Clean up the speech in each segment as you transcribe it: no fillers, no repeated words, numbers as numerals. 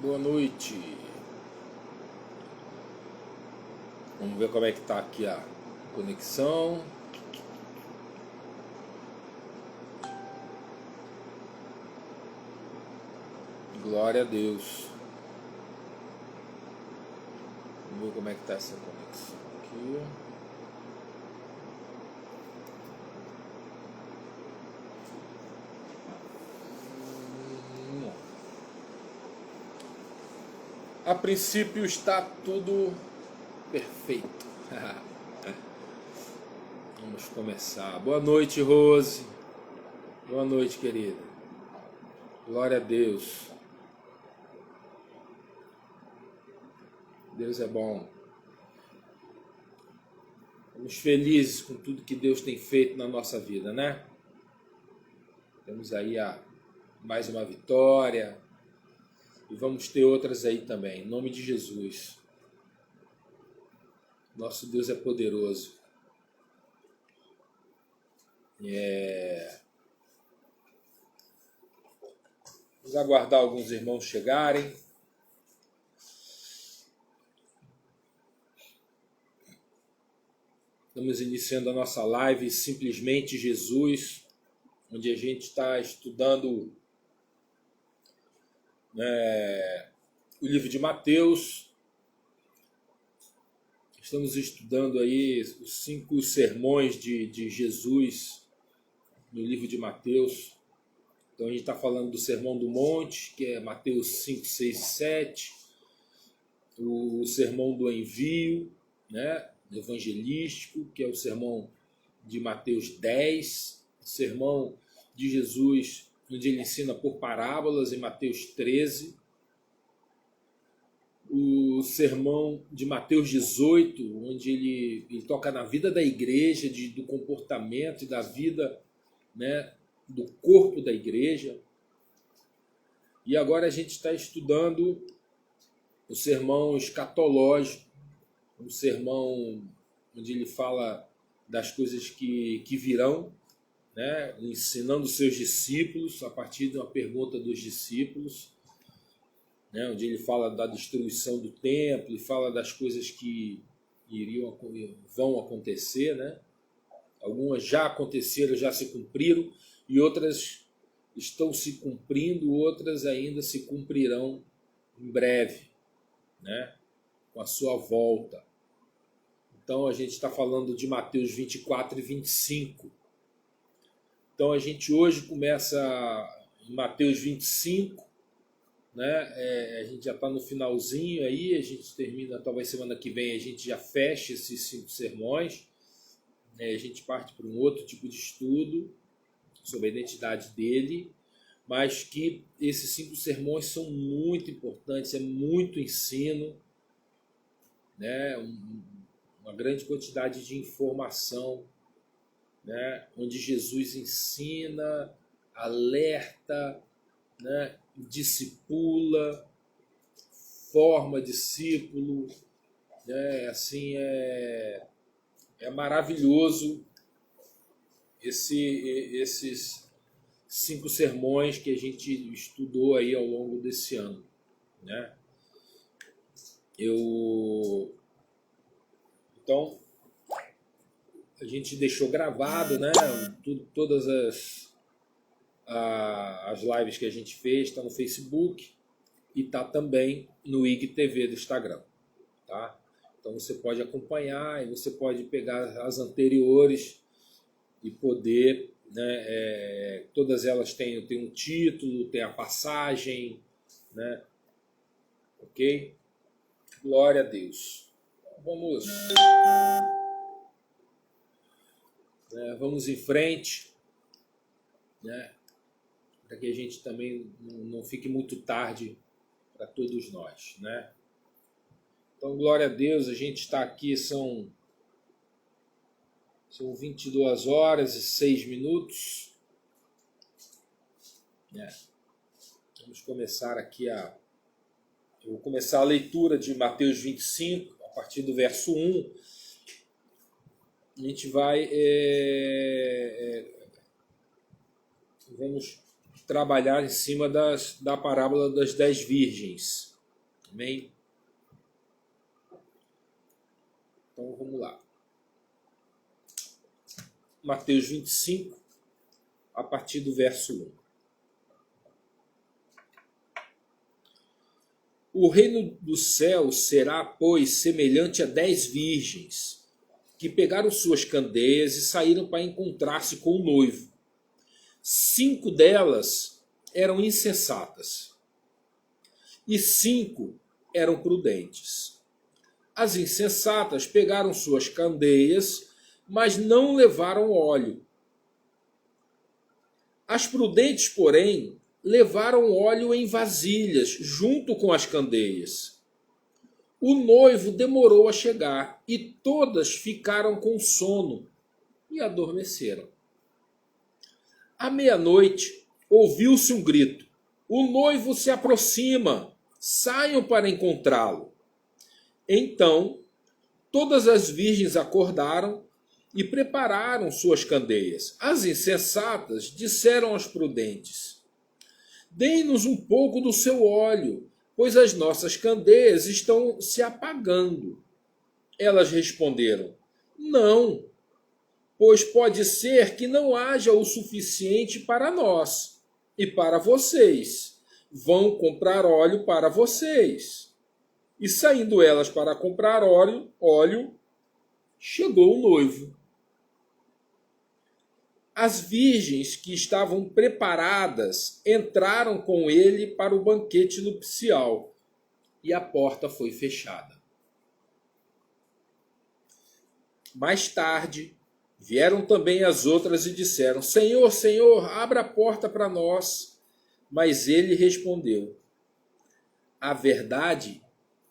Boa noite. Vamos ver como é que tá aqui a conexão. Glória a Deus. Vamos ver como é que tá essa conexão aqui. A princípio está tudo perfeito. Vamos começar. Boa noite, Rose. Boa noite, querida. Glória a Deus. Deus é bom. Estamos felizes com tudo que Deus tem feito na nossa vida, né? Temos aí mais uma vitória. E vamos ter outras aí também, em nome de Jesus. Nosso Deus é poderoso. Vamos aguardar alguns irmãos chegarem. Estamos iniciando a nossa live Simplesmente Jesus, onde a gente está estudando o livro de Mateus. Estamos estudando aí os 5 sermões de Jesus no livro de Mateus. Então a gente está falando do Sermão do Monte, que é Mateus 5, 6 e 7. O Sermão do Envio, né, evangelístico, que é o Sermão de Mateus 10. O Sermão de Jesus, onde ele ensina por parábolas, em Mateus 13. O sermão de Mateus 18, onde ele toca na vida da igreja, do comportamento e da vida, né, do corpo da igreja. E agora a gente está estudando o sermão escatológico, um sermão onde ele fala das coisas que virão, né, ensinando seus discípulos a partir de uma pergunta dos discípulos, né, onde ele fala da destruição do templo e fala das coisas que vão acontecer, né? Algumas já aconteceram, já se cumpriram, e outras estão se cumprindo, outras ainda se cumprirão em breve, né? Com a sua volta. Então a gente está falando de Mateus 24 e 25. Então a gente hoje começa em Mateus 25, né? A gente já está no finalzinho aí, a gente termina, talvez semana que vem a gente já feche esses 5 sermões, a gente parte para um outro tipo de estudo sobre a identidade dele, mas que esses 5 sermões são muito importantes, é muito ensino, né? Uma grande quantidade de informação, né? Onde Jesus ensina, alerta, né? Discipula, forma discípulo, né? Assim, é maravilhoso esses 5 sermões que a gente estudou aí ao longo desse ano, né? Então a gente deixou gravado, né? Todas as lives que a gente fez, está no Facebook e está também no IGTV do Instagram, tá? Então você pode acompanhar e você pode pegar as anteriores e poder, né, todas elas têm um título, tem a passagem, né? Ok? Glória a Deus. Vamos em frente, né? Para que a gente também não fique muito tarde para todos nós, né? Então, glória a Deus, a gente está aqui, são 22 horas e 6 minutos. Vamos começar aqui eu vou começar a leitura de Mateus 25, a partir do verso 1. A gente vai... vamos trabalhar em cima da parábola das 10 virgens. Amém? Então vamos lá. Mateus 25, a partir do verso 1. O reino do céu será, pois, semelhante a 10 virgens, que pegaram suas candeias e saíram para encontrar-se com o noivo. 5 delas eram insensatas, e 5 eram prudentes. As insensatas pegaram suas candeias, mas não levaram óleo. As prudentes, porém, levaram óleo em vasilhas, junto com as candeias. O noivo demorou a chegar, e todas ficaram com sono e adormeceram. À meia-noite, ouviu-se um grito: o noivo se aproxima, saiam para encontrá-lo. Então, todas as virgens acordaram e prepararam suas candeias. As insensatas disseram às prudentes: deem-nos um pouco do seu óleo, pois as nossas candeias estão se apagando. Elas responderam: não, pois pode ser que não haja o suficiente para nós e para vocês. Vão comprar óleo para vocês. E saindo elas para comprar óleo, chegou o noivo. As virgens que estavam preparadas entraram com ele para o banquete nupcial, e a porta foi fechada. Mais tarde, vieram também as outras e disseram: Senhor, Senhor, abra a porta para nós. Mas ele respondeu: a verdade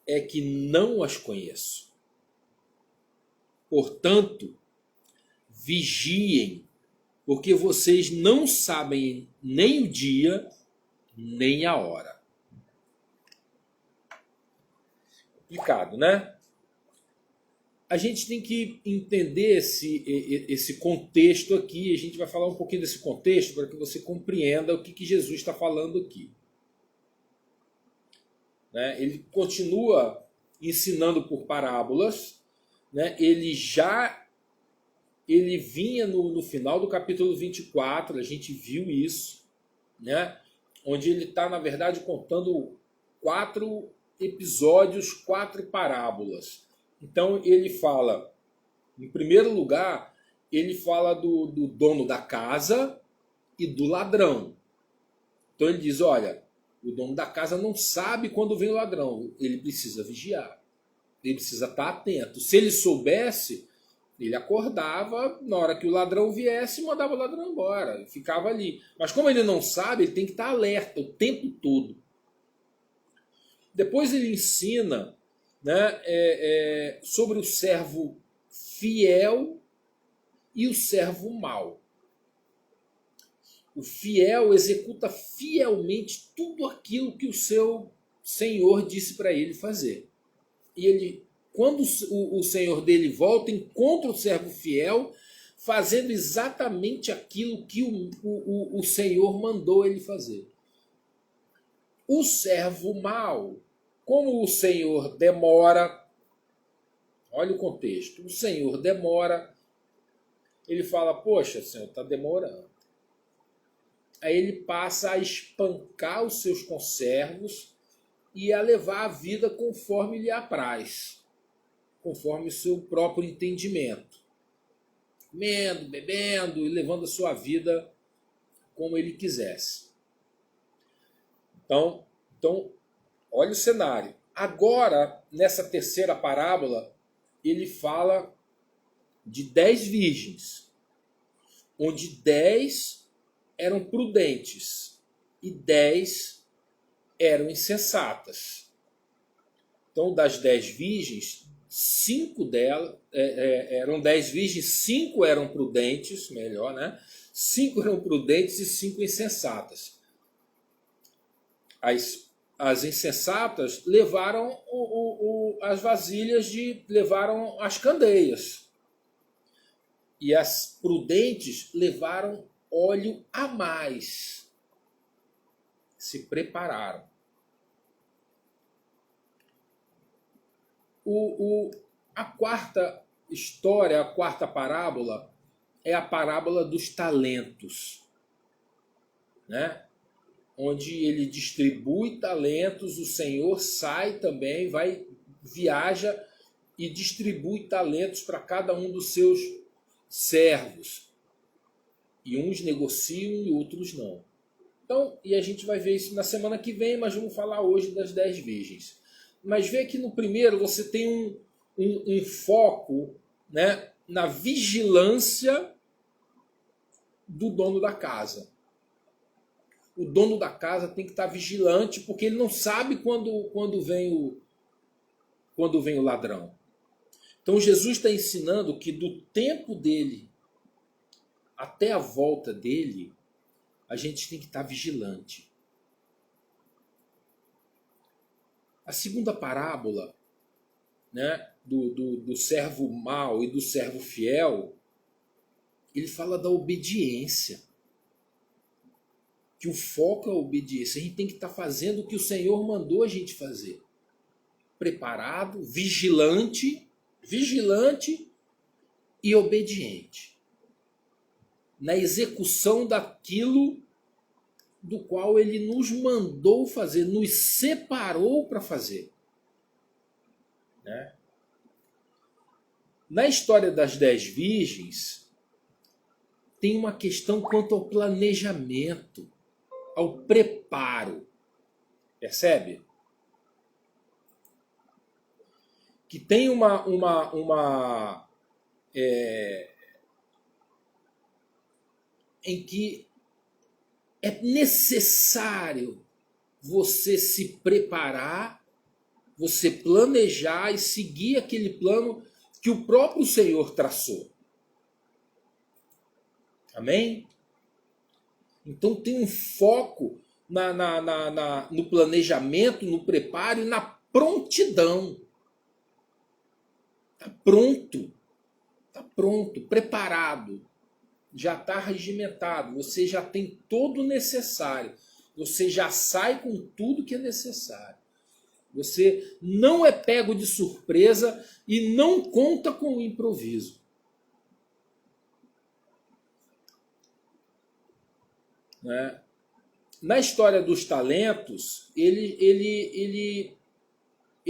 é que não as conheço. Portanto, vigiem, porque vocês não sabem nem o dia, nem a hora. Complicado, né? A gente tem que entender esse contexto aqui. A gente vai falar um pouquinho desse contexto para que você compreenda o que Jesus está falando aqui. Né? Ele continua ensinando por parábolas. Né? Ele vinha no final do capítulo 24, a gente viu isso, né? Onde ele está, na verdade, contando 4 episódios, 4 parábolas. Então ele fala, em primeiro lugar, ele fala do dono da casa e do ladrão. Então ele diz, olha, o dono da casa não sabe quando vem o ladrão, ele precisa vigiar, ele precisa estar atento. Se ele soubesse, ele acordava, na hora que o ladrão viesse, mandava o ladrão embora, ficava ali. Mas como ele não sabe, ele tem que estar alerta o tempo todo. Depois ele ensina, né, sobre o servo fiel e o servo mau. O fiel executa fielmente tudo aquilo que o seu senhor disse para ele fazer. E ele, quando o senhor dele volta, encontra o servo fiel fazendo exatamente aquilo que o senhor mandou ele fazer. O servo mau, como o senhor demora, olha o contexto, o senhor demora, ele fala, poxa, senhor, está demorando. Aí ele passa a espancar os seus conservos e a levar a vida conforme lhe apraz, conforme o seu próprio entendimento. Comendo, bebendo e levando a sua vida como ele quisesse. Então, olha o cenário. Agora, nessa terceira parábola, ele fala de 10 virgens, onde 10 eram prudentes e 10 eram insensatas. Então, das 10 virgens, 5 delas eram 10 virgens, 5 eram prudentes, melhor, né? 5 eram prudentes e 5 insensatas. As insensatas levaram as vasilhas levaram as candeias. E as prudentes levaram óleo a mais. Se prepararam. A quarta história, a quarta parábola, é a parábola dos talentos, né? Onde ele distribui talentos, o Senhor sai também, viaja e distribui talentos para cada um dos seus servos. E uns negociam e outros não. Então, e a gente vai ver isso na semana que vem, mas vamos falar hoje das 10 virgens. Mas vê que no primeiro você tem um foco, né, na vigilância do dono da casa. O dono da casa tem que estar vigilante, porque ele não sabe quando vem o ladrão. Então Jesus está ensinando que do tempo dele até a volta dele, a gente tem que estar vigilante. A segunda parábola, né, do servo mau e do servo fiel, ele fala da obediência. Que o foco é a obediência. A gente tem que estar fazendo o que o Senhor mandou a gente fazer. Preparado, vigilante e obediente. Na execução daquilo do qual ele nos mandou fazer, nos separou para fazer. Né? Na história das 10 virgens, tem uma questão quanto ao planejamento, ao preparo. Percebe? Que tem em que é necessário você se preparar, você planejar e seguir aquele plano que o próprio Senhor traçou. Amém? Então tem um foco no planejamento, no preparo e na prontidão. Está pronto, preparado. Já está regimentado, você já tem todo o necessário. Você já sai com tudo que é necessário. Você não é pego de surpresa e não conta com o improviso. Né? Na história dos talentos, ele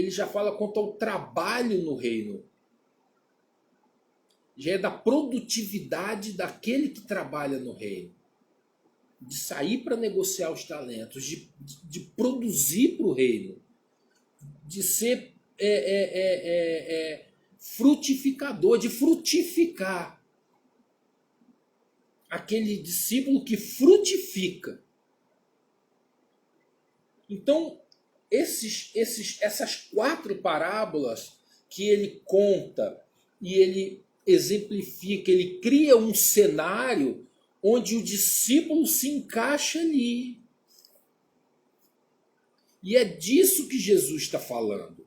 já fala quanto ao trabalho no reino. Já é da produtividade daquele que trabalha no reino. De sair para negociar os talentos, de produzir para o reino. De ser frutificador, de frutificar. Aquele discípulo que frutifica. Então, essas 4 parábolas que ele conta e ele exemplifica, ele cria um cenário onde o discípulo se encaixa ali. E é disso que Jesus está falando.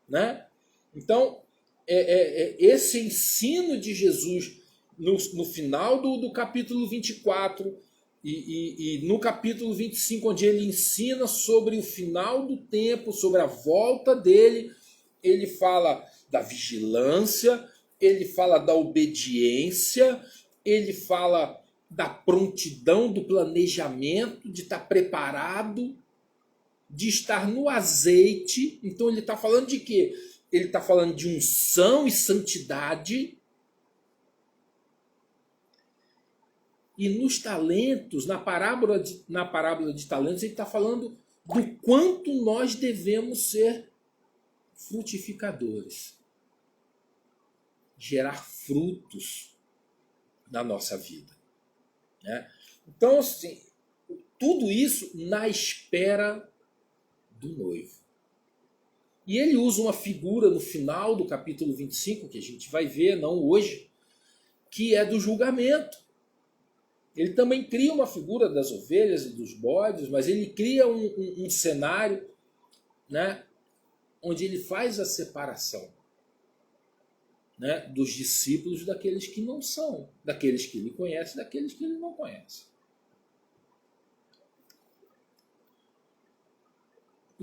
Né? Então, esse ensino de Jesus no final do capítulo 24 e no capítulo 25, onde ele ensina sobre o final do tempo, sobre a volta dele, ele fala da vigilância, ele fala da obediência, ele fala da prontidão, do planejamento, de estar preparado, de estar no azeite. Então ele está falando de quê? Ele está falando de unção e santidade. E nos talentos, na parábola de talentos, ele está falando do quanto nós devemos ser frutificadores. Gerar frutos na nossa vida. Né? Então, assim, tudo isso na espera do noivo. E ele usa uma figura no final do capítulo 25, que a gente vai ver, não hoje, que é do julgamento. Ele também cria uma figura das ovelhas e dos bodes, mas ele cria um cenário, né, onde ele faz a separação, né, dos discípulos daqueles que não são, daqueles que ele conhece e daqueles que ele não conhece.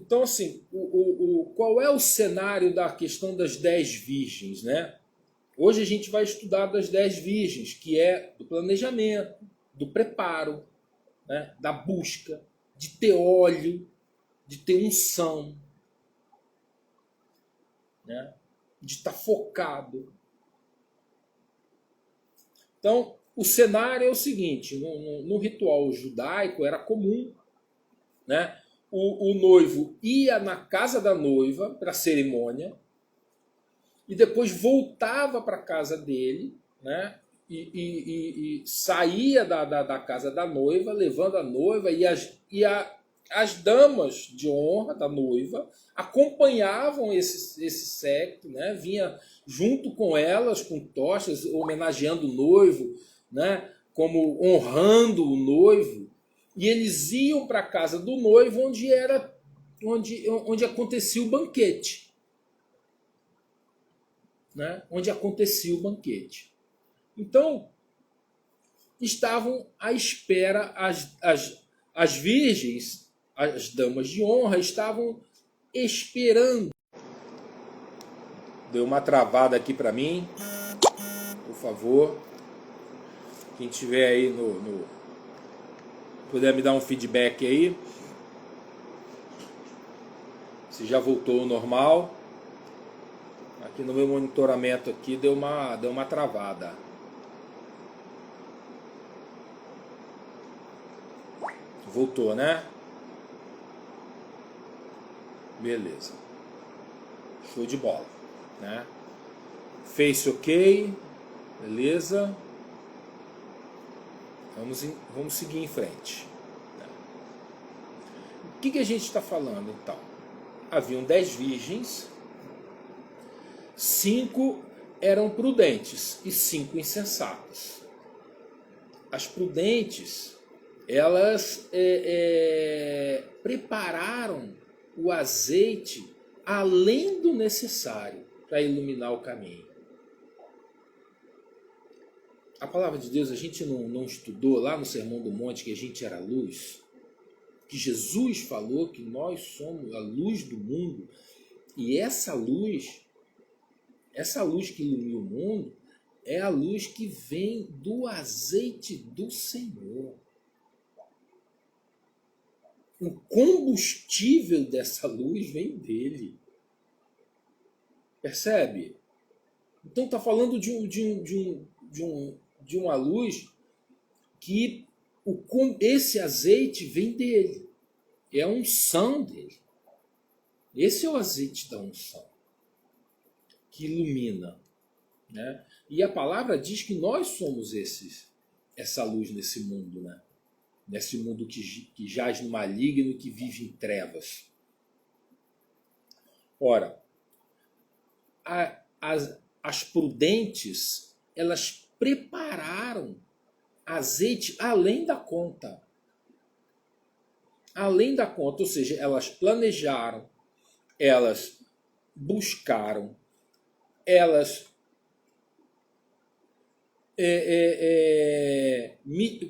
Então, assim, qual é o cenário da questão das 10 virgens, né? Hoje a gente vai estudar das 10 virgens, que é do planejamento, do preparo, né? Da busca, de ter óleo, de ter unção, né? De estar focado. Então, o cenário é o seguinte, no ritual judaico era comum, né? O noivo ia na casa da noiva para a cerimônia e depois voltava para a casa dele, né? E saía da casa da noiva, levando a noiva as damas de honra da noiva acompanhavam esse séquito, né? Vinha junto com elas, com tochas, homenageando o noivo, né? Como honrando o noivo. E eles iam para a casa do noivo, onde acontecia o banquete. Né? Onde acontecia o banquete. Então, estavam à espera, as virgens, as damas de honra, estavam esperando. Deu uma travada aqui para mim, por favor. Quem tiver aí puder me dar um feedback aí, se já voltou ao normal. Aqui no meu monitoramento aqui deu uma travada. Voltou, né? Beleza. Show de bola, né? Face ok. Beleza. Vamos seguir em frente. O que a gente está falando, então? Haviam 10 virgens, 5 eram prudentes e 5 insensatas. As prudentes, elas prepararam o azeite além do necessário para iluminar o caminho. A palavra de Deus, a gente não estudou lá no Sermão do Monte que a gente era luz? Que Jesus falou que nós somos a luz do mundo. E essa luz que ilumina o mundo, é a luz que vem do azeite do Senhor. O combustível dessa luz vem dele. Percebe? Então está falando de uma luz que esse azeite vem dele. É a unção dele. Esse é o azeite da unção que ilumina, né? E a palavra diz que nós somos essa luz nesse mundo, né? Nesse mundo que jaz no maligno, que vive em trevas. Ora, as prudentes, elas prepararam azeite além da conta. Além da conta, ou seja, elas planejaram, elas buscaram, elas,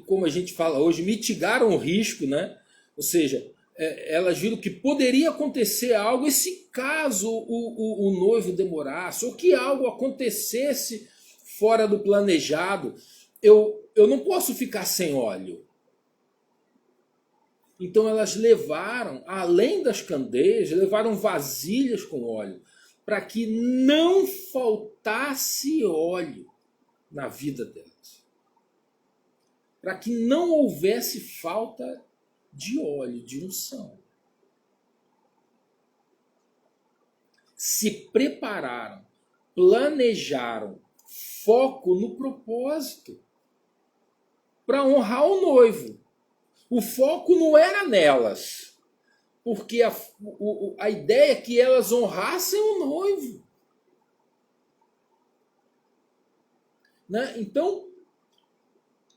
como a gente fala hoje, mitigaram o risco, né? Ou seja, elas viram que poderia acontecer algo, e se caso o noivo demorasse, ou que algo acontecesse fora do planejado, eu não posso ficar sem óleo. Então elas levaram, além das candeias, levaram vasilhas com óleo, para que não faltasse óleo na vida delas. Para que não houvesse falta de óleo, de unção. Se prepararam, planejaram, foco no propósito, para honrar o noivo. O foco não era nelas, porque a ideia é que elas honrassem o noivo. Né? Então,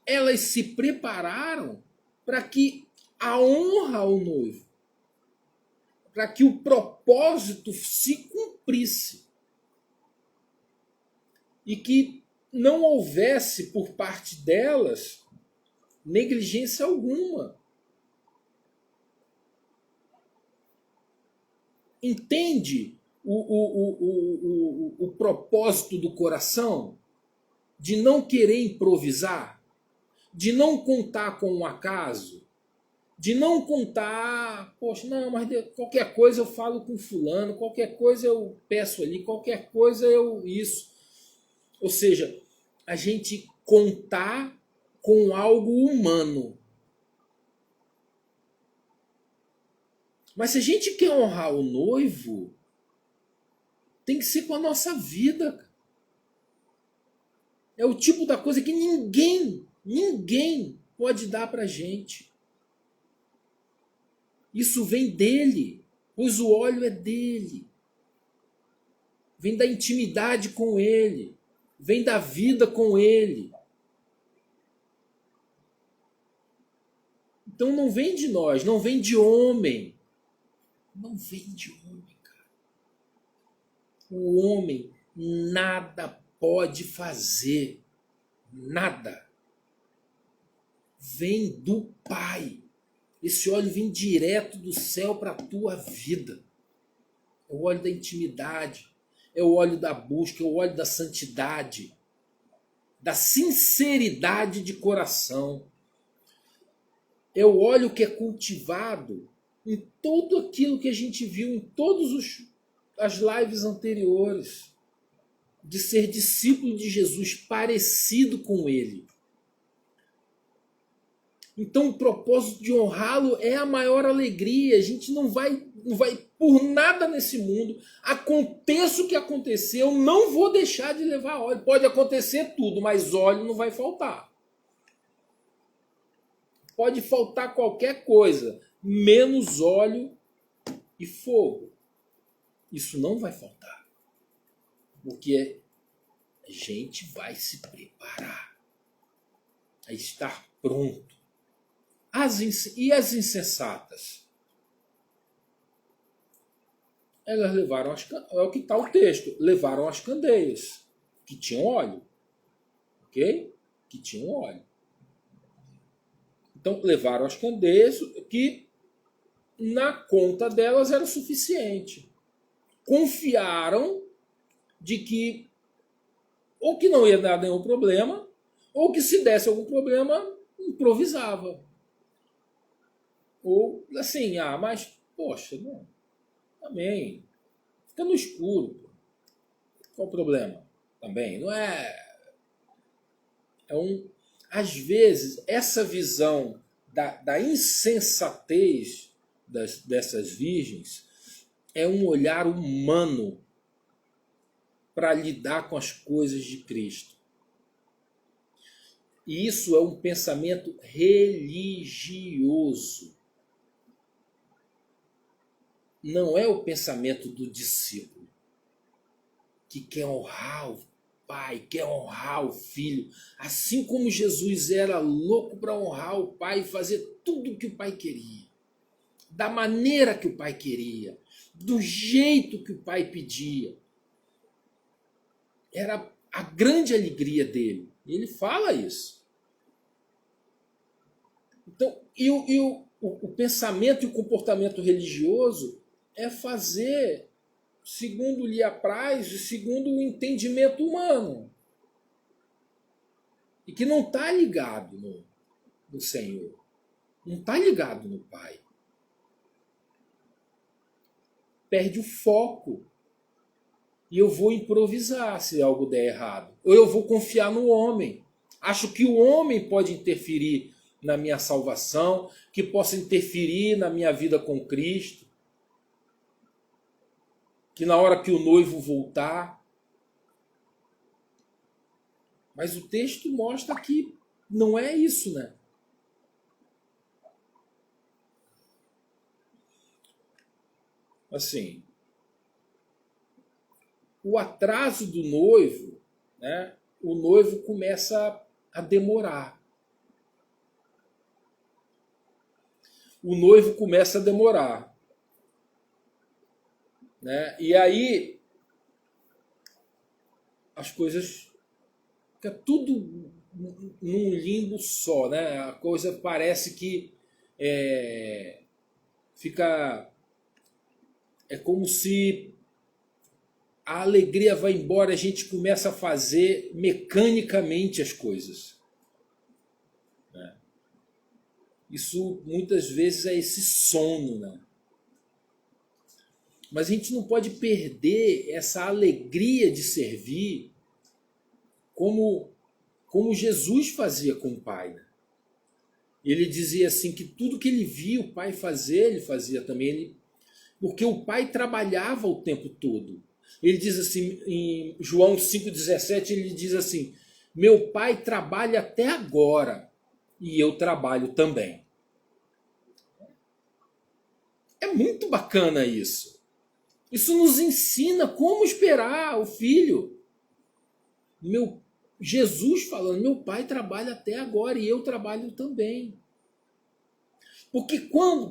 elas se prepararam para que a honra ao noivo, para que o propósito se cumprisse. E que não houvesse por parte delas negligência alguma. entende o propósito do coração de não querer improvisar, de não contar com um acaso, de não contar, poxa, não, mas qualquer coisa eu falo com fulano, qualquer coisa eu peço ali, qualquer coisa eu isso. Ou seja, a gente contar com algo humano. Mas se a gente quer honrar o noivo, tem que ser com a nossa vida. É o tipo da coisa que ninguém pode dar pra gente. Isso vem dele, pois o óleo é dele. Vem da intimidade com ele, vem da vida com ele. Então não vem de nós, não vem de homem. Não vem de homem, cara. O homem nada pode fazer. Nada. Vem do Pai. Esse óleo vem direto do céu para a tua vida. É o óleo da intimidade. É o óleo da busca. É o óleo da santidade. Da sinceridade de coração. É o óleo que é cultivado em tudo aquilo que a gente viu em todas as lives anteriores. De ser discípulo de Jesus, parecido com ele. Então o propósito de honrá-lo é a maior alegria. A gente não vai por nada nesse mundo. Aconteça o que acontecer, eu não vou deixar de levar óleo. Pode acontecer tudo, mas óleo não vai faltar. Pode faltar qualquer coisa, menos óleo e fogo. Isso não vai faltar. Porque a gente vai se preparar a estar pronto. E as insensatas? Elas levaram é o que está o texto, levaram as candeias, que tinham óleo. Ok? Que tinham óleo. Então levaram as candeias que na conta delas era suficiente. Confiaram de que ou que não ia dar nenhum problema, ou que se desse algum problema, improvisava. Ou assim, mas, poxa, não, também, fica no escuro. Qual o problema? Também, não é... Às vezes, essa visão da insensatez dessas virgens é um olhar humano para lidar com as coisas de Cristo. E isso é um pensamento religioso. Não é o pensamento do discípulo, que quer honrar o Pai, quer honrar o Filho. Assim como Jesus era louco para honrar o Pai e fazer tudo o que o Pai queria. Da maneira que o Pai queria. Do jeito que o Pai pedia. Era a grande alegria dele. E ele fala isso. Então, o pensamento e o comportamento religioso é fazer segundo lhe apraz e segundo o entendimento humano. E que não está ligado no Senhor. Não está ligado no Pai. Perde o foco. E eu vou improvisar se algo der errado. Ou eu vou confiar no homem. Acho que o homem pode interferir na minha salvação, que possa interferir na minha vida com Cristo. Que na hora que o noivo voltar. Mas o texto mostra que não é isso, né? Assim, o atraso do noivo, né? O noivo começa a demorar. O noivo começa a demorar. Né? E aí as coisas fica tudo num limbo só, né? A coisa parece que fica é como se a alegria vai embora, a gente começa a fazer mecanicamente as coisas. Né? Isso muitas vezes é esse sono, né? Mas a gente não pode perder essa alegria de servir como Jesus fazia com o Pai. Né? Ele dizia assim que tudo que ele via o Pai fazer, ele fazia também, porque o Pai trabalhava o tempo todo. Ele diz assim, em João 5,17, ele diz assim, meu Pai trabalha até agora e eu trabalho também. É muito bacana isso. Isso nos ensina como esperar o Filho. Jesus falando, meu Pai trabalha até agora e eu trabalho também. Porque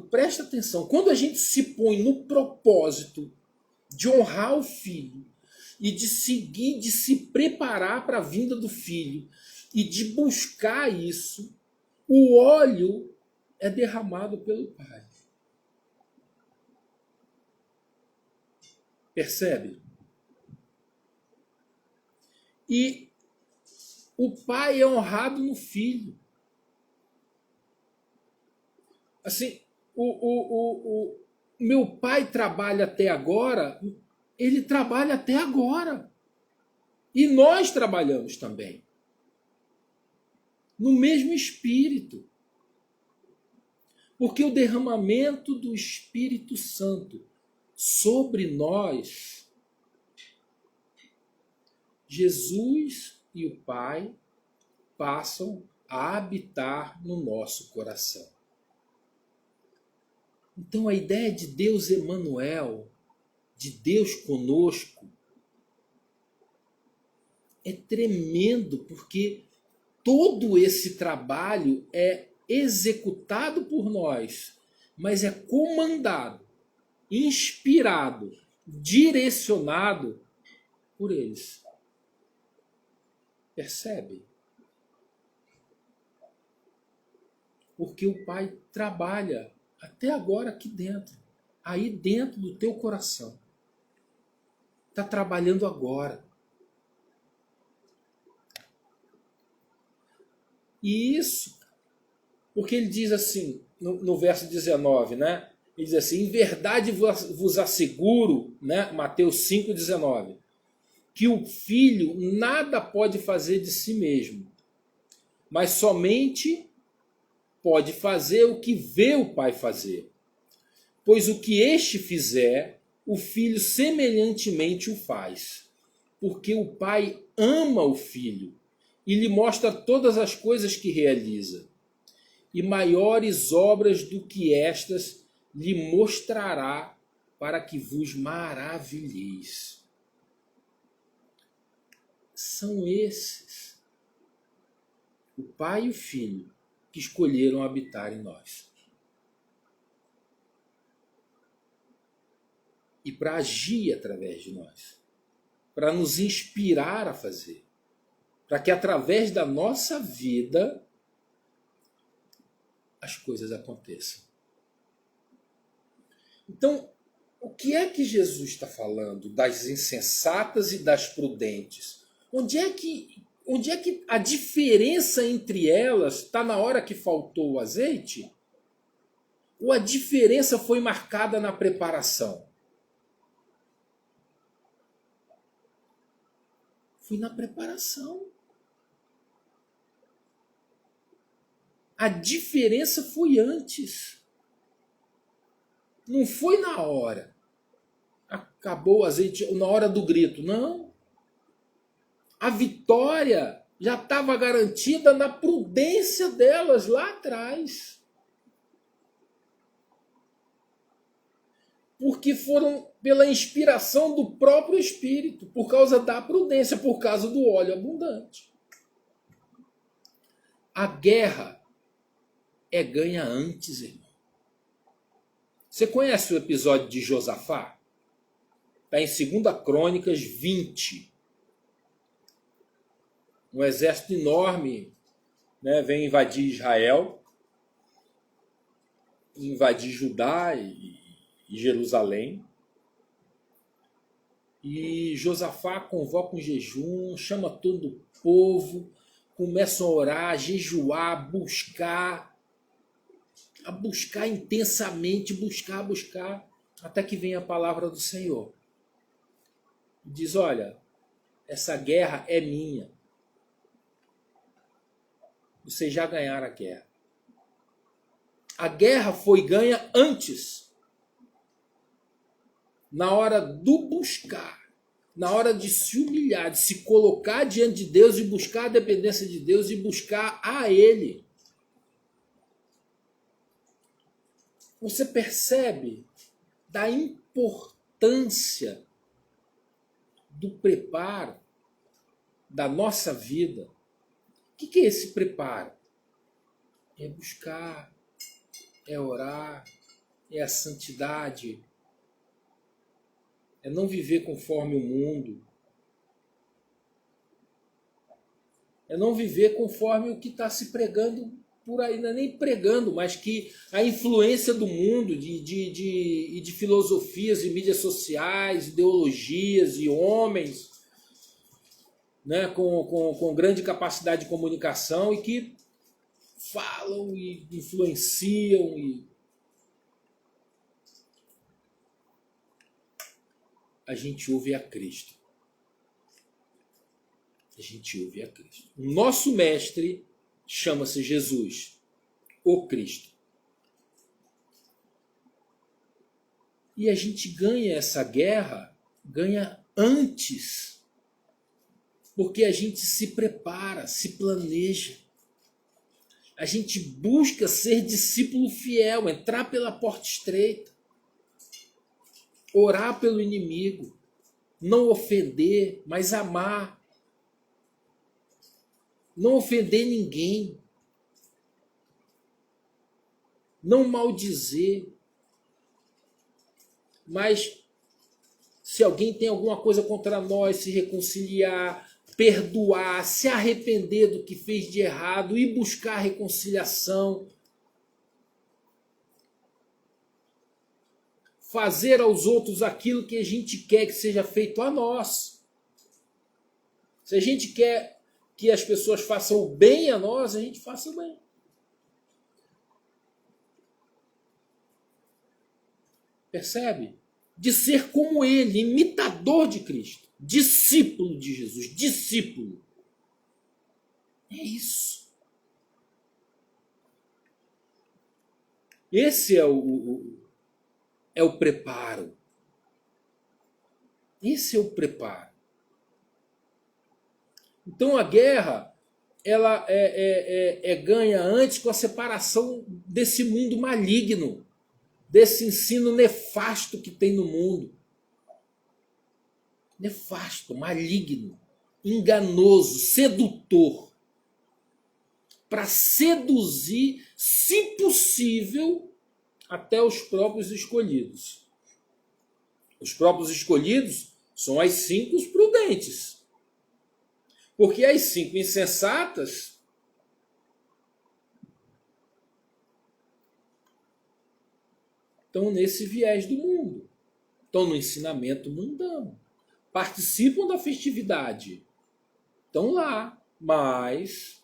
presta atenção, quando a gente se põe no propósito de honrar o Filho e de seguir, de se preparar para a vinda do Filho e de buscar isso, o óleo é derramado pelo Pai. Percebe? E o Pai é honrado no Filho. Assim, o meu Pai trabalha até agora, ele trabalha até agora. E nós trabalhamos também. No mesmo espírito. Porque o derramamento do Espírito Santo sobre nós, Jesus e o Pai passam a habitar no nosso coração. Então a ideia de Deus Emanuel, de Deus conosco, é tremendo, porque todo esse trabalho é executado por nós, mas é comandado, inspirado, direcionado por eles. Percebe? Porque o Pai trabalha até agora aqui dentro, aí dentro do teu coração. Está trabalhando agora. E isso, porque ele diz assim, no verso 19, né? Ele diz assim, em verdade vos asseguro, né? Mateus 5,19, que o Filho nada pode fazer de si mesmo, mas somente pode fazer o que vê o Pai fazer. Pois o que este fizer, o Filho semelhantemente o faz. Porque o Pai ama o Filho e lhe mostra todas as coisas que realiza. E maiores obras do que estas lhe mostrará, para que vos maravilheis. São esses, o Pai e o Filho, que escolheram habitar em nós. E para agir através de nós. Para nos inspirar a fazer. Para que através da nossa vida as coisas aconteçam. Então, o que é que Jesus está falando das insensatas e das prudentes? Onde é que a diferença entre elas está na hora que faltou o azeite? Ou a diferença foi marcada na preparação? Foi na preparação. A diferença foi antes. Não foi na hora. Acabou o azeite na hora do grito. Não. A vitória já estava garantida na prudência delas lá atrás. Porque foram pela inspiração do próprio Espírito, por causa da prudência, por causa do óleo abundante. A guerra é ganha antes, irmão. Você conhece o episódio de Josafá? Está em 2 Crônicas 20. Um exército enorme, né, vem invadir Israel, invadir Judá e Jerusalém. E Josafá convoca um jejum, chama todo o povo, começam a orar, a jejuar, a buscar intensamente, buscar, até que vem a palavra do Senhor. Diz, olha, essa guerra é minha. Vocês já ganharam a guerra. A guerra foi ganha antes. Na hora do buscar, na hora de se humilhar, de se colocar diante de Deus e buscar a dependência de Deus e buscar a Ele. Você percebe da importância do preparo da nossa vida? O que é esse preparo? É buscar, é orar, é a santidade, é não viver conforme o mundo, é não viver conforme o que está se pregando por aí, não é nem pregando, mas que a influência do mundo, de filosofias e mídias sociais, ideologias e homens, né, com grande capacidade de comunicação e que falam e influenciam e a gente ouve a Cristo. A gente ouve a Cristo. O nosso mestre chama-se Jesus, o Cristo. E a gente ganha essa guerra, ganha antes, porque a gente se prepara, se planeja. A gente busca ser discípulo fiel, entrar pela porta estreita, orar pelo inimigo, não ofender, mas amar. Não ofender ninguém, não maldizer, mas se alguém tem alguma coisa contra nós, se reconciliar, perdoar, se arrepender do que fez de errado e buscar reconciliação. Fazer aos outros aquilo que a gente quer que seja feito a nós. Se a gente quer que as pessoas façam o bem a nós, a gente faça o bem. Percebe? De ser como ele, imitador de Cristo, discípulo de Jesus, discípulo. É isso. Esse é o preparo. Esse é o preparo. Então a guerra ela é ganha antes com a separação desse mundo maligno, desse ensino nefasto que tem no mundo. Nefasto, maligno, enganoso, sedutor. Para seduzir, se possível, até os próprios escolhidos. Os próprios escolhidos são as 5 prudentes. Porque as 5 insensatas estão nesse viés do mundo. Estão no ensinamento mundano. Participam da festividade. Estão lá, mas...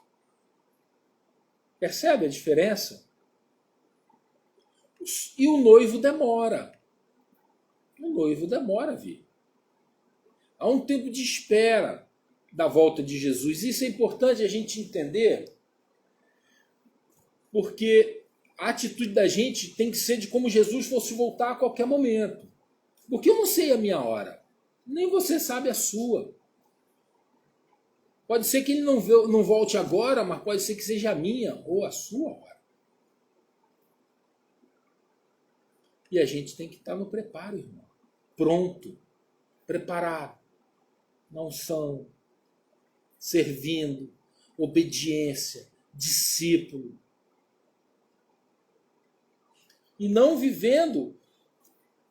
Percebe a diferença? E o noivo demora. O noivo demora a vir. Há um tempo de espera da volta de Jesus. Isso é importante a gente entender, porque a atitude da gente tem que ser de como Jesus fosse voltar a qualquer momento. Porque eu não sei a minha hora, nem você sabe a sua. Pode ser que ele não volte agora, mas pode ser que seja a minha ou a sua hora. E a gente tem que estar no preparo, irmão. Pronto, preparado, na unção, servindo, obediência, discípulo. E não vivendo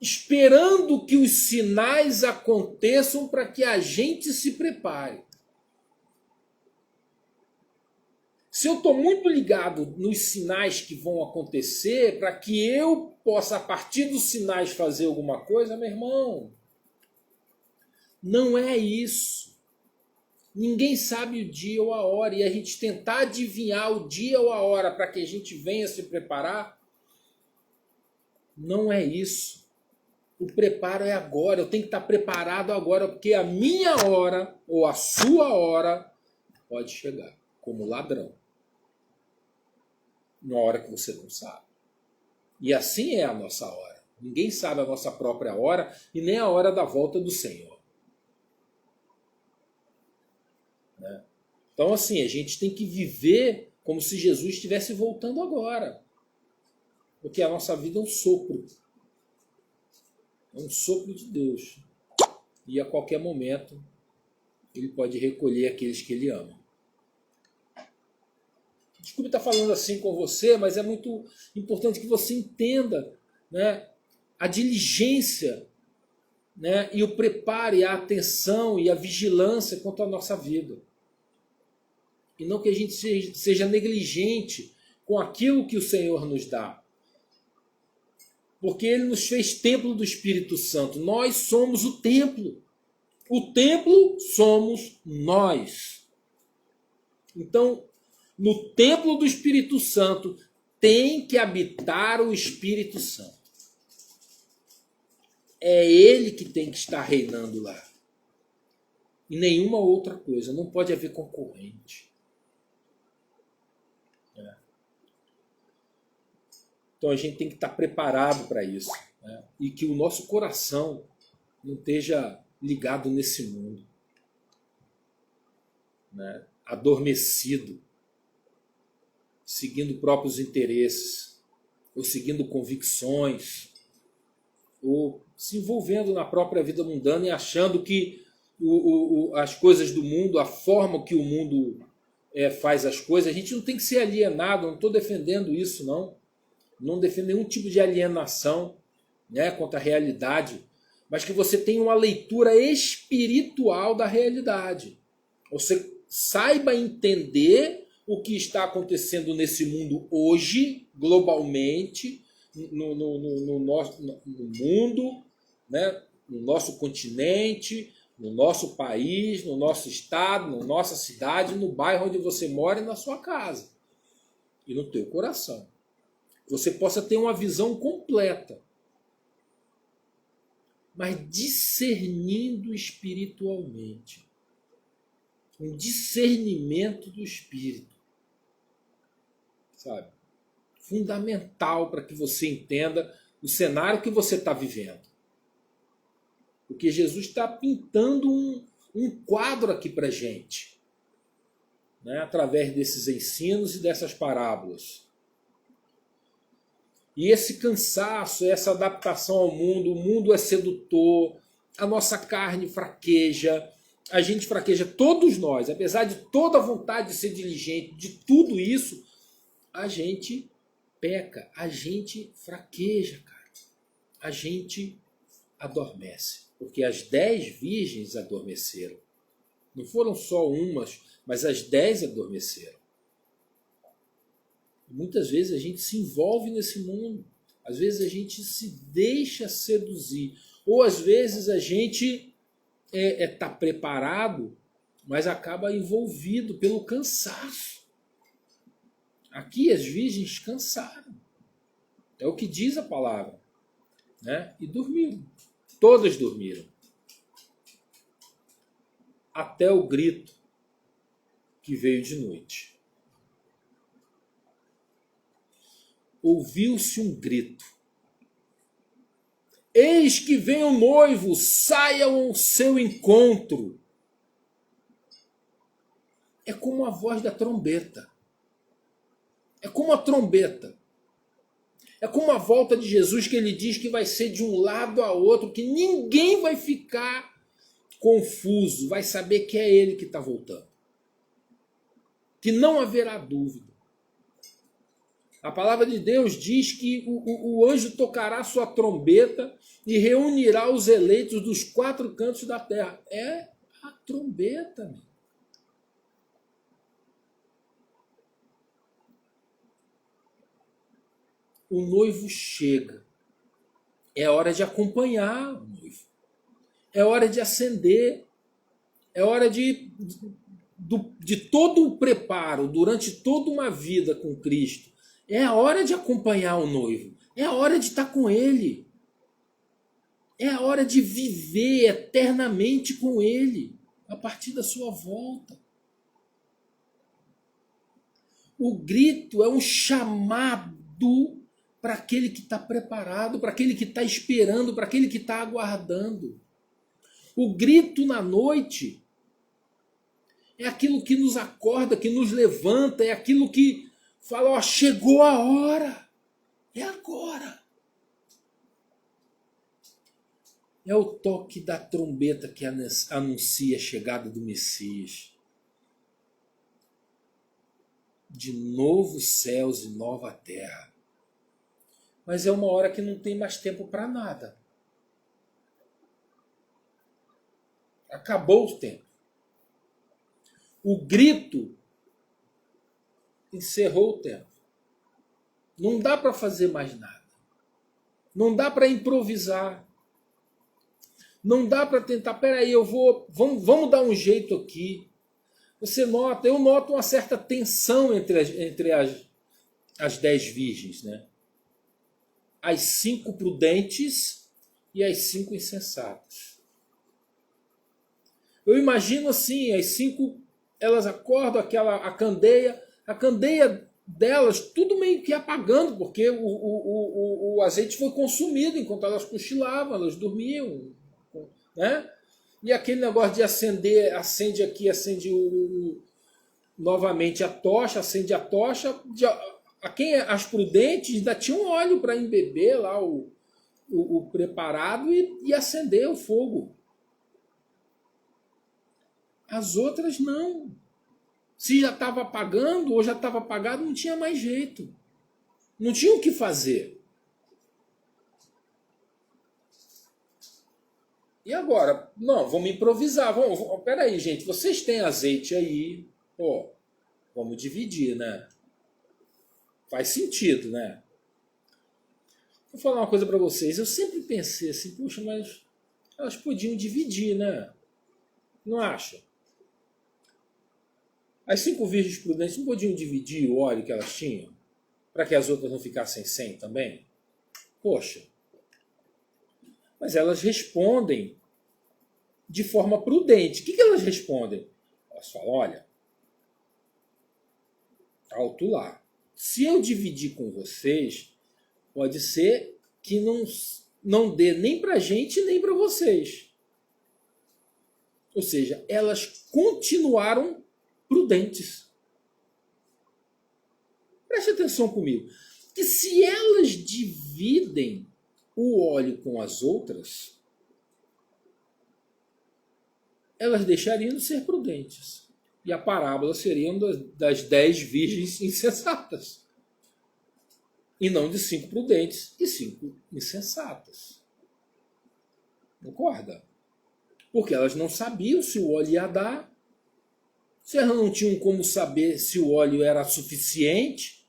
esperando que os sinais aconteçam para que a gente se prepare. Se eu estou muito ligado nos sinais que vão acontecer, para que eu possa, a partir dos sinais, fazer alguma coisa, meu irmão, Não é isso. Ninguém sabe o dia ou a hora. E a gente tentar adivinhar o dia ou a hora para que a gente venha se preparar, não é isso. O preparo é agora. Eu tenho que estar preparado agora, porque a minha hora ou a sua hora pode chegar como ladrão. Na hora que você não sabe. E assim é a nossa hora. Ninguém sabe a nossa própria hora e nem a hora da volta do Senhor. Né? Então, assim, a gente tem que viver como se Jesus estivesse voltando agora. Porque a nossa vida é um sopro. É um sopro de Deus. E a qualquer momento, ele pode recolher aqueles que ele ama. Desculpe estar falando assim com você, mas é muito importante que você entenda, né, a diligência, né, e o preparo, e a atenção e a vigilância quanto à nossa vida. E não que a gente seja negligente com aquilo que o Senhor nos dá. Porque Ele nos fez templo do Espírito Santo. Nós somos o templo. O templo somos nós. Então, no templo do Espírito Santo tem que habitar o Espírito Santo. É Ele que tem que estar reinando lá. E nenhuma outra coisa. Não pode haver concorrente. Então a gente tem que estar preparado para isso. Né? E que o nosso coração não esteja ligado nesse mundo. Né? Adormecido. Seguindo próprios interesses. Ou seguindo convicções. Ou se envolvendo na própria vida mundana e achando que as coisas do mundo, a forma que o mundo faz as coisas, a gente não tem que ser alienado, não estou defendendo isso, não. Não defendo nenhum tipo de alienação, né, contra a realidade, mas que você tenha uma leitura espiritual da realidade. Você saiba entender o que está acontecendo nesse mundo hoje, globalmente, no mundo, né, no nosso continente, no nosso país, no nosso estado, na nossa cidade, no bairro onde você mora e na sua casa. E no teu coração. Você possa ter uma visão completa, mas discernindo espiritualmente. Um discernimento do espírito. Sabe? Fundamental para que você entenda o cenário que você está vivendo. Porque Jesus está pintando um quadro aqui para a gente, né? Através desses ensinos e dessas parábolas. E esse cansaço, essa adaptação ao mundo, o mundo é sedutor, a nossa carne fraqueja, a gente fraqueja, todos nós, apesar de toda a vontade de ser diligente, de tudo isso, a gente peca, a gente fraqueja, cara. A gente adormece, porque as 10 virgens adormeceram. Não foram só umas, mas as 10 adormeceram. Muitas vezes a gente se envolve nesse mundo. Às vezes a gente se deixa seduzir. Ou às vezes a gente está preparado, mas acaba envolvido pelo cansaço. Aqui as virgens cansaram. É o que diz a palavra. Né? E dormiram. Todas dormiram. Até o grito que veio de noite. Ouviu-se um grito. Eis que vem o noivo, saiam ao seu encontro. É como a voz da trombeta. É como a trombeta. É como a volta de Jesus, que ele diz que vai ser de um lado a outro, que ninguém vai ficar confuso, vai saber que é ele que está voltando. Que não haverá dúvida. A palavra de Deus diz que o anjo tocará sua trombeta e reunirá os eleitos dos 4 cantos da terra. É a trombeta, meu. O noivo chega. É hora de acompanhar o noivo. É hora de acender. É hora de todo o preparo durante toda uma vida com Cristo. É a hora de acompanhar o noivo. É a hora de estar com Ele. É a hora de viver eternamente com Ele a partir da sua volta. O grito é um chamado para aquele que está preparado, para aquele que está esperando, para aquele que está aguardando. O grito na noite é aquilo que nos acorda, que nos levanta, é aquilo que fala, ó, chegou a hora, é agora. É o toque da trombeta que anuncia a chegada do Messias. De novos céus e nova terra. Mas é uma hora que não tem mais tempo para nada. Acabou o tempo. O grito encerrou o tempo. Não dá para fazer mais nada. Não dá para improvisar. Não dá para tentar, peraí, vamos dar um jeito aqui. Você nota, eu noto uma certa tensão entre as 10 virgens, né? As 5 prudentes e as 5 insensatas. Eu imagino assim, as 5, elas acordam, a candeia delas, tudo meio que apagando, porque o azeite foi consumido enquanto elas cochilavam, elas dormiam, né? E aquele negócio de acender, acende aqui, acende novamente a tocha, acende a tocha. As prudentes ainda tinham óleo para embeber lá o preparado e acender o fogo. As outras não. Se já estava apagando ou já estava apagado, não tinha mais jeito. Não tinha o que fazer. E agora? Não, vamos improvisar. Peraí, gente, vocês têm azeite aí. Pô, vamos dividir, né? Faz sentido, né? Vou falar uma coisa para vocês. Eu sempre pensei assim, puxa, mas elas podiam dividir, né? Não acha? As 5 virgens prudentes não podiam dividir o óleo que elas tinham? Para que as outras não ficassem sem também? Poxa. Mas elas respondem de forma prudente. O que elas respondem? Elas falam, olha, alto lá. Se eu dividir com vocês, pode ser que não dê nem para a gente nem para vocês. Ou seja, elas continuaram prudentes. Preste atenção comigo. Que se elas dividem o óleo com as outras, elas deixariam de ser prudentes. E a parábola seria das 10 virgens insensatas. E não de 5 prudentes e 5 insensatas. Concorda? Porque elas não sabiam se o óleo ia dar. Se elas não tinham como saber se o óleo era suficiente,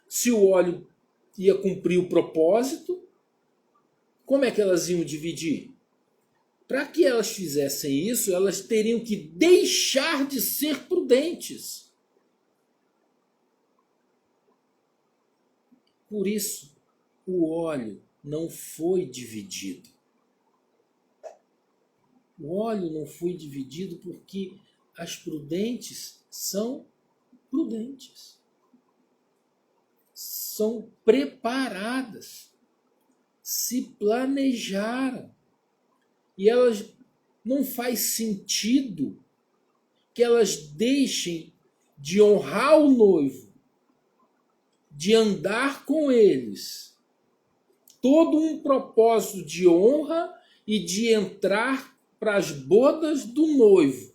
se o óleo ia cumprir o propósito, como é que elas iam dividir? Para que elas fizessem isso, elas teriam que deixar de ser prudentes. Por isso, o óleo não foi dividido. O óleo não foi dividido porque as prudentes são prudentes. São preparadas. Se planejaram. E elas não faz sentido que elas deixem de honrar o noivo, de andar com eles. Todo um propósito de honra e de entrar para as bodas do noivo.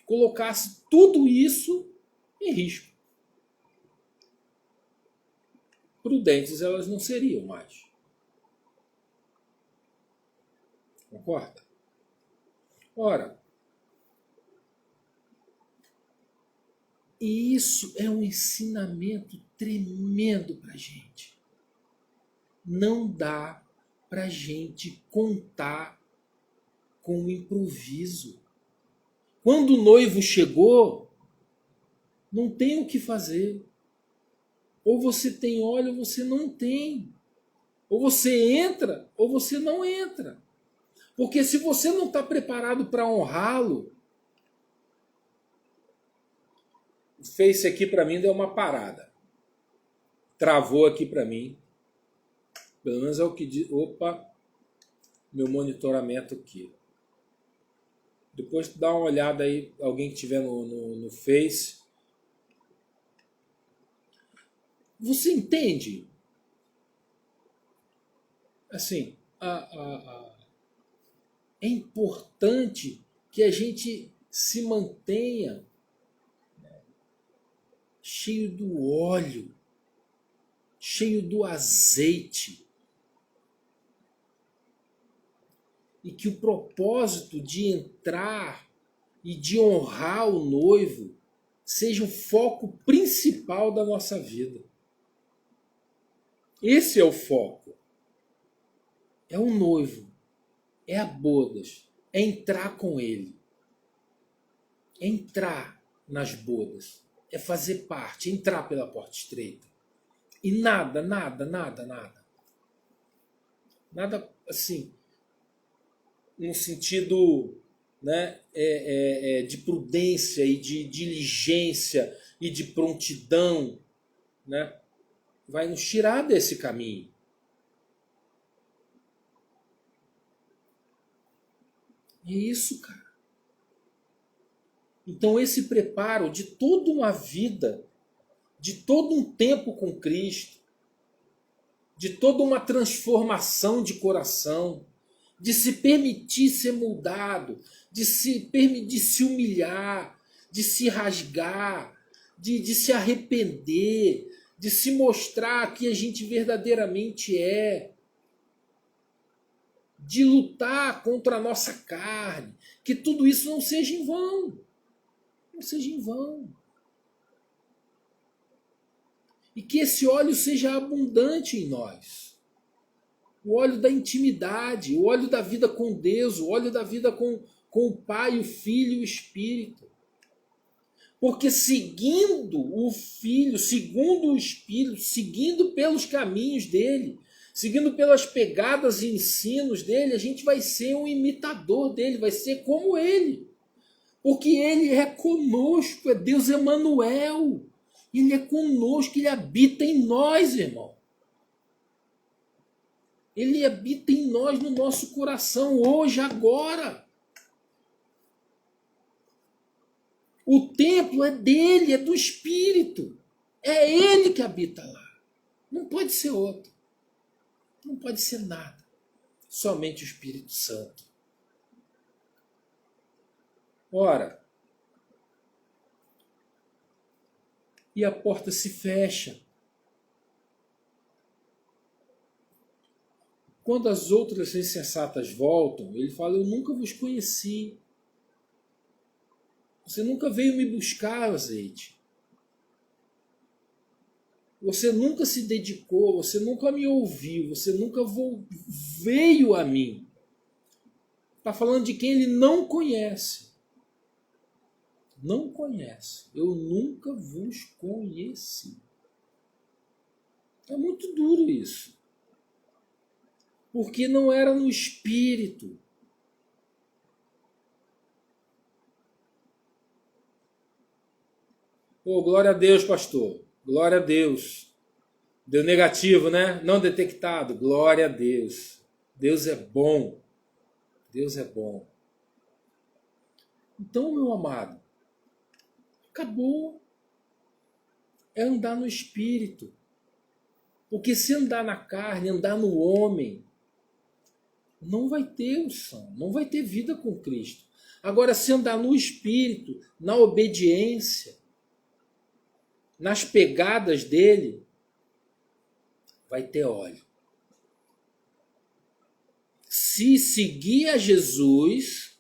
Colocasse tudo isso em risco. Prudentes elas não seriam mais. Concorda? Ora, isso é um ensinamento tremendo para a gente. Não dá para a gente contar com o improviso. Quando o noivo chegou, não tem o que fazer. Ou você tem óleo ou você não tem. Ou você entra ou você não entra. Porque se você não está preparado para honrá-lo, o Face aqui para mim deu uma parada. Travou aqui para mim. Pelo menos é o que diz. Opa, meu monitoramento aqui. Depois dá uma olhada aí, alguém que estiver no Face. Você entende? Assim, é importante que a gente se mantenha cheio do óleo, cheio do azeite. E que o propósito de entrar e de honrar o noivo seja o foco principal da nossa vida. Esse é o foco. É o noivo, é a bodas, é entrar com ele. É entrar nas bodas, é fazer parte, entrar pela porta estreita. E nada assim, no sentido, né, de prudência e de diligência e de prontidão, né, vai nos tirar desse caminho. É isso, cara. Então esse preparo de toda uma vida, de todo um tempo com Cristo, de toda uma transformação de coração, de se permitir ser moldado, de se humilhar, de se rasgar, de se arrepender, de se mostrar que a gente verdadeiramente é, de lutar contra a nossa carne, que tudo isso não seja em vão. Não seja em vão. E que esse óleo seja abundante em nós. O óleo da intimidade, o óleo da vida com Deus, o óleo da vida com o Pai, o Filho e o Espírito. Porque seguindo o Filho, segundo o Espírito, seguindo pelos caminhos dele, seguindo pelas pegadas e ensinos dele, a gente vai ser um imitador dele, vai ser como ele. Porque ele é conosco, é Deus Emanuel. Ele é conosco, ele habita em nós, irmão. Ele habita em nós, no nosso coração, hoje, agora. O templo é dele, é do Espírito. É ele que habita lá. Não pode ser outro. Não pode ser nada. Somente o Espírito Santo. Ora, e a porta se fecha. Quando as outras insensatas voltam, ele fala, eu nunca vos conheci. Você nunca veio me buscar, azeite. Você nunca se dedicou, você nunca me ouviu, você nunca veio a mim. Está falando de quem ele não conhece. Não conhece. Eu nunca vos conheci. É muito duro isso. Porque não era no espírito. Pô, glória a Deus, pastor. Glória a Deus. Deu negativo, né? Não detectado. Glória a Deus. Deus é bom. Deus é bom. Então, meu amado, acabou. É andar no espírito. Porque se andar na carne, andar no homem, não vai ter unção, não vai ter vida com Cristo. Agora, se andar no espírito, na obediência, nas pegadas dele, vai ter óleo. Se seguir a Jesus,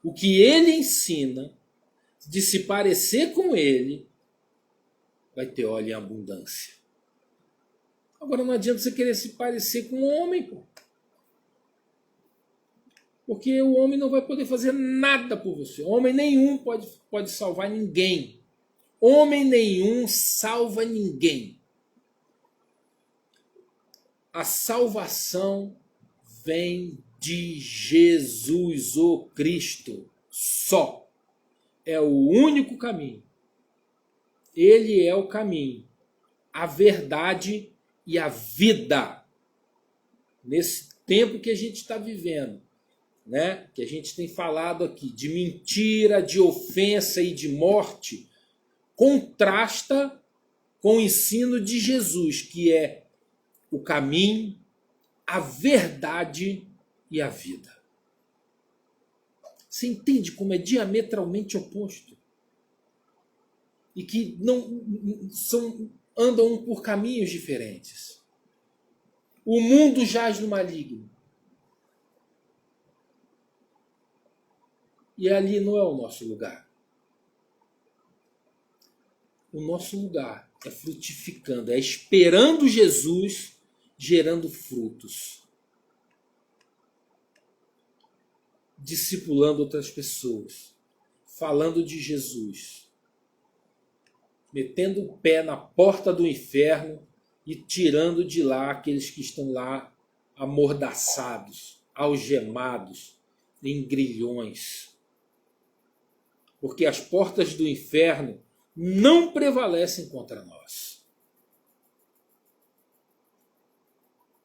o que ele ensina, de se parecer com ele, vai ter óleo em abundância. Agora não adianta você querer se parecer com um homem, pô. Porque o homem não vai poder fazer nada por você. Homem nenhum pode salvar ninguém. Homem nenhum salva ninguém. A salvação vem de Jesus, o Cristo, só. É o único caminho. Ele é o caminho, a verdade e a vida. Nesse tempo que a gente está vivendo, né? Que a gente tem falado aqui de mentira, de ofensa e de morte, contrasta com o ensino de Jesus, que é o caminho, a verdade e a vida. Você entende como é diametralmente oposto? E que andam por caminhos diferentes. O mundo jaz no maligno. E ali não é o nosso lugar. O nosso lugar é frutificando, é esperando Jesus, gerando frutos. Discipulando outras pessoas. Falando de Jesus. Metendo o pé na porta do inferno e tirando de lá aqueles que estão lá amordaçados, algemados, em grilhões. Porque as portas do inferno não prevalecem contra nós.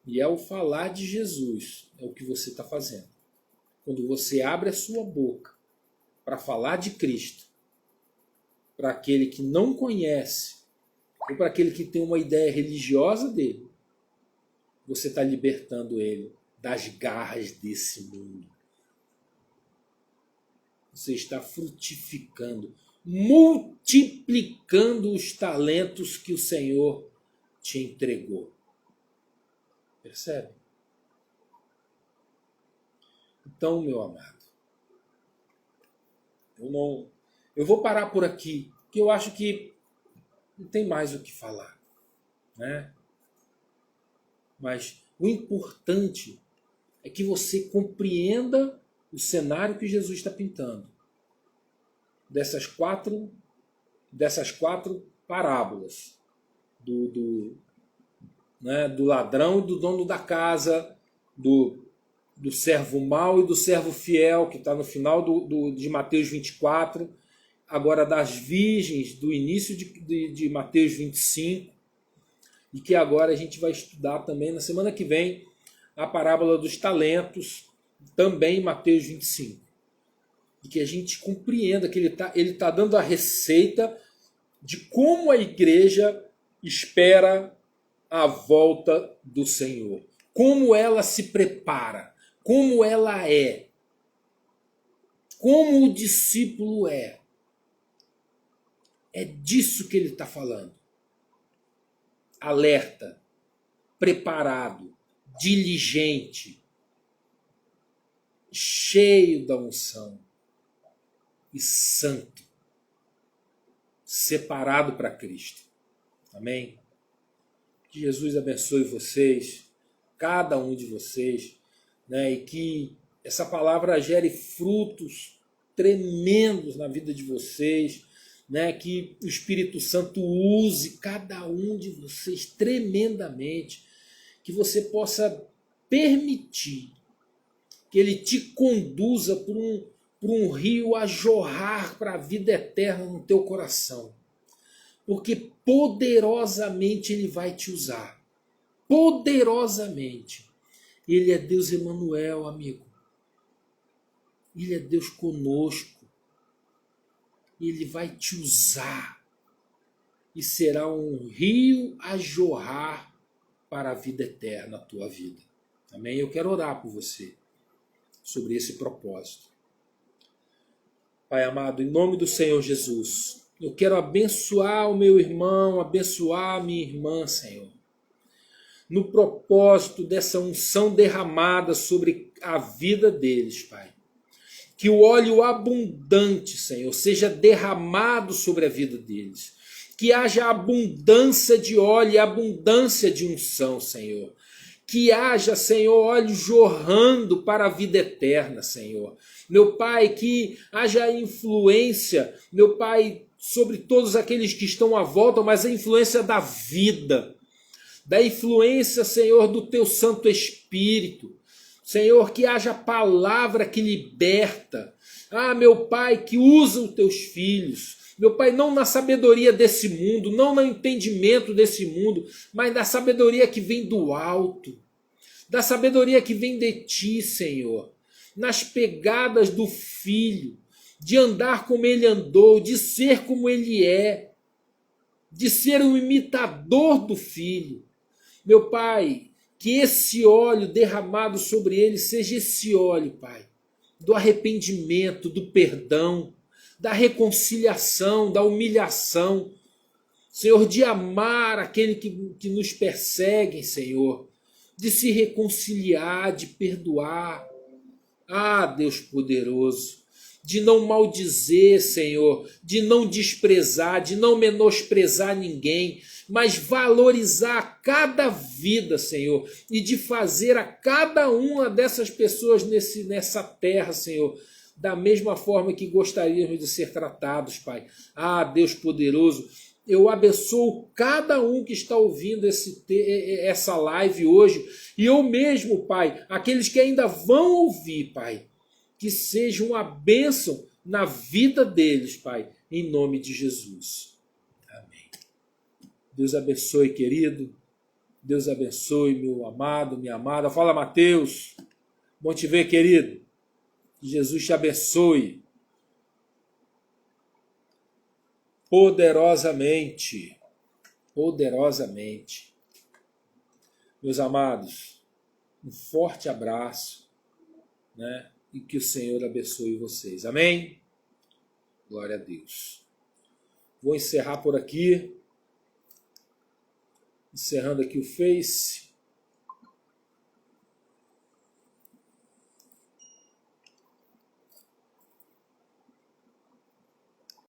E é o falar de Jesus, é o que você está fazendo. Quando você abre a sua boca para falar de Cristo, para aquele que não conhece, ou para aquele que tem uma ideia religiosa dele, você está libertando ele das garras desse mundo. Você está frutificando, multiplicando os talentos que o Senhor te entregou. Percebe? Então, meu amado, eu vou parar por aqui, porque eu acho que não tem mais o que falar, né? Mas o importante é que você compreenda o cenário que Jesus está pintando. Dessas quatro parábolas. Do ladrão e do dono da casa, do servo mau e do servo fiel, que está no final de Mateus 24, agora das virgens, do início de Mateus 25, e que agora a gente vai estudar também na semana que vem a parábola dos talentos, também em Mateus 25. E que a gente compreenda que ele tá dando a receita de como a igreja espera a volta do Senhor. Como ela se prepara, como ela é, como o discípulo é. É disso que ele está falando. Alerta, preparado, diligente, cheio da unção e santo, separado para Cristo. Amém? Que Jesus abençoe vocês, cada um de vocês, né? E que essa palavra gere frutos tremendos na vida de vocês, né? Que o Espírito Santo use cada um de vocês tremendamente, que você possa permitir que ele te conduza por um rio a jorrar para a vida eterna no teu coração. Porque poderosamente ele vai te usar. Poderosamente. Ele é Deus Emanuel, amigo. Ele é Deus conosco. Ele vai te usar. E será um rio a jorrar para a vida eterna, a tua vida. Amém? Eu quero orar por você sobre esse propósito. Pai amado, em nome do Senhor Jesus, eu quero abençoar o meu irmão, abençoar a minha irmã, Senhor. No propósito dessa unção derramada sobre a vida deles, Pai. Que o óleo abundante, Senhor, seja derramado sobre a vida deles. Que haja abundância de óleo e abundância de unção, Senhor. Que haja, Senhor, óleo jorrando para a vida eterna, Senhor. Meu Pai, que haja influência, meu Pai, sobre todos aqueles que estão à volta, mas a influência da vida, da influência, Senhor, do Teu Santo Espírito. Senhor, que haja palavra que liberta. Ah, meu Pai, que usa os Teus filhos. Meu Pai, não na sabedoria desse mundo, não no entendimento desse mundo, mas na sabedoria que vem do alto, da sabedoria que vem de Ti, Senhor, nas pegadas do Filho, de andar como Ele andou, de ser como Ele é, de ser um imitador do Filho. Meu Pai, que esse óleo derramado sobre Ele seja esse óleo, Pai, do arrependimento, do perdão, da reconciliação, da humilhação, Senhor, de amar aquele que nos perseguem, Senhor, de se reconciliar, de perdoar. Ah, Deus poderoso, de não maldizer, Senhor, de não desprezar, de não menosprezar ninguém, mas valorizar cada vida, Senhor, e de fazer a cada uma dessas pessoas nessa terra, Senhor, da mesma forma que gostaríamos de ser tratados, Pai. Ah, Deus poderoso, eu abençoo cada um que está ouvindo essa live hoje, e eu mesmo, Pai, aqueles que ainda vão ouvir, Pai, que seja uma bênção na vida deles, Pai, em nome de Jesus. Amém. Deus abençoe, querido. Deus abençoe, meu amado, minha amada. Fala, Mateus. Bom te ver, querido. Que Jesus te abençoe poderosamente. Poderosamente. Meus amados, um forte abraço, né? E que o Senhor abençoe vocês. Amém? Glória a Deus. Vou encerrar por aqui. Encerrando aqui o Face.